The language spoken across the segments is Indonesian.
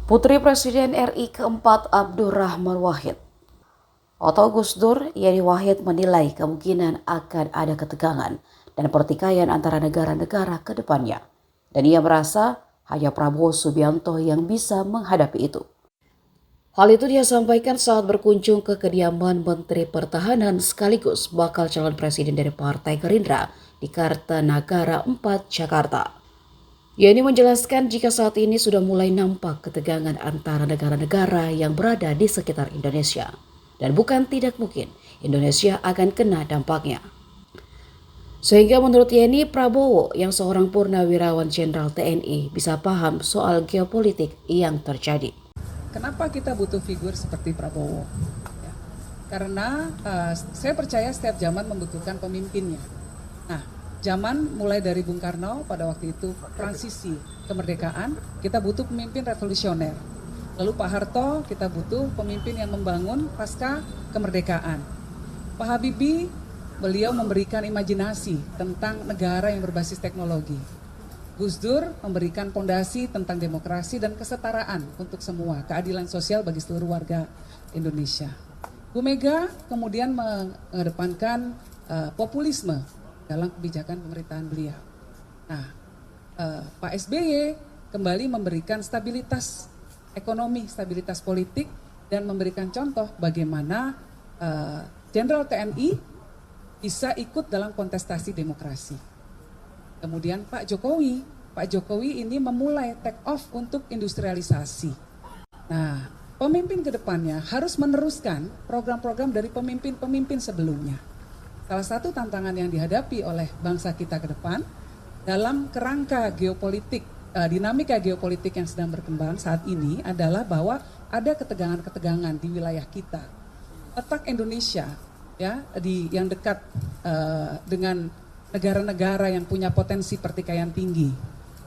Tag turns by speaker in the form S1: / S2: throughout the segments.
S1: Putri Presiden RI keempat Abdurrahman Wahid atau Gus Dur, Yeni Wahid menilai kemungkinan akan ada ketegangan dan pertikaian antara negara-negara ke depannya. Dan ia merasa hanya Prabowo Subianto yang bisa menghadapi itu. Hal itu dia sampaikan saat berkunjung ke kediaman Menteri Pertahanan sekaligus bakal calon presiden dari Partai Gerindra di Kartanagara 4, Jakarta. Yeni menjelaskan jika saat ini sudah mulai nampak ketegangan antara negara-negara yang berada di sekitar Indonesia. Dan bukan tidak mungkin Indonesia akan kena dampaknya. Sehingga menurut Yeni, Prabowo yang seorang purnawirawan Jenderal TNI bisa paham soal geopolitik yang terjadi.
S2: Kenapa kita butuh figur seperti Prabowo? Ya, karena saya percaya setiap zaman membutuhkan pemimpinnya. Nah, zaman mulai dari Bung Karno pada waktu itu transisi kemerdekaan, kita butuh pemimpin revolusioner. Lalu Pak Harto, kita butuh pemimpin yang membangun pasca kemerdekaan. Pak Habibie, beliau memberikan imajinasi tentang negara yang berbasis teknologi. Gus Dur memberikan fondasi tentang demokrasi dan kesetaraan untuk semua, keadilan sosial bagi seluruh warga Indonesia. Bu Mega kemudian mengedepankan populisme dalam kebijakan pemerintahan beliau. Nah, Pak SBY kembali memberikan stabilitas ekonomi, stabilitas politik, dan memberikan contoh bagaimana Jenderal TNI bisa ikut dalam kontestasi demokrasi. Kemudian Pak Jokowi ini memulai take off untuk industrialisasi. Nah, pemimpin ke depannya harus meneruskan program-program dari pemimpin-pemimpin sebelumnya. Salah satu tantangan yang dihadapi oleh bangsa kita ke depan dalam kerangka geopolitik, dinamika geopolitik yang sedang berkembang saat ini adalah bahwa ada ketegangan-ketegangan di wilayah kita. Letak Indonesia ya yang dekat dengan negara-negara yang punya potensi pertikaian tinggi.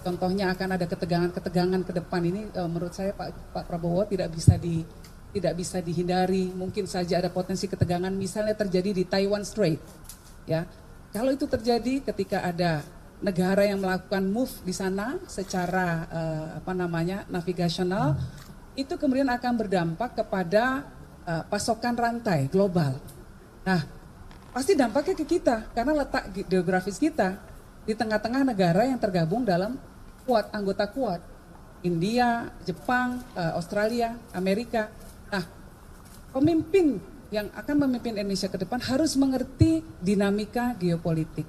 S2: Contohnya akan ada ketegangan-ketegangan ke depan ini menurut saya Pak Prabowo tidak bisa dihindari. Mungkin saja ada potensi ketegangan misalnya terjadi di Taiwan Strait. Ya. Kalau itu terjadi ketika ada negara yang melakukan move di sana secara navigasional, itu kemudian akan berdampak kepada pasokan rantai global. Nah, pasti dampaknya ke kita karena letak geografis kita di tengah-tengah negara yang tergabung dalam anggota Quad. India, Jepang, Australia, Amerika. Nah, pemimpin yang akan memimpin Indonesia ke depan harus mengerti dinamika geopolitik.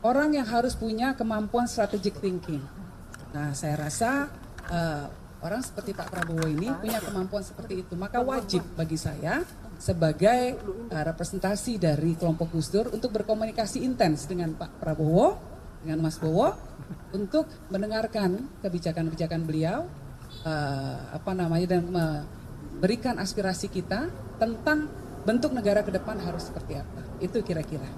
S2: Orang yang harus punya kemampuan strategic thinking. Nah, saya rasa orang seperti Pak Prabowo ini punya kemampuan seperti itu. Maka wajib bagi saya sebagai representasi dari kelompok Gus Dur untuk berkomunikasi intens dengan Pak Prabowo, dengan Mas Bowo, untuk mendengarkan kebijakan-kebijakan beliau, dan memberikan aspirasi kita tentang bentuk negara ke depan harus seperti apa. Itu kira-kira.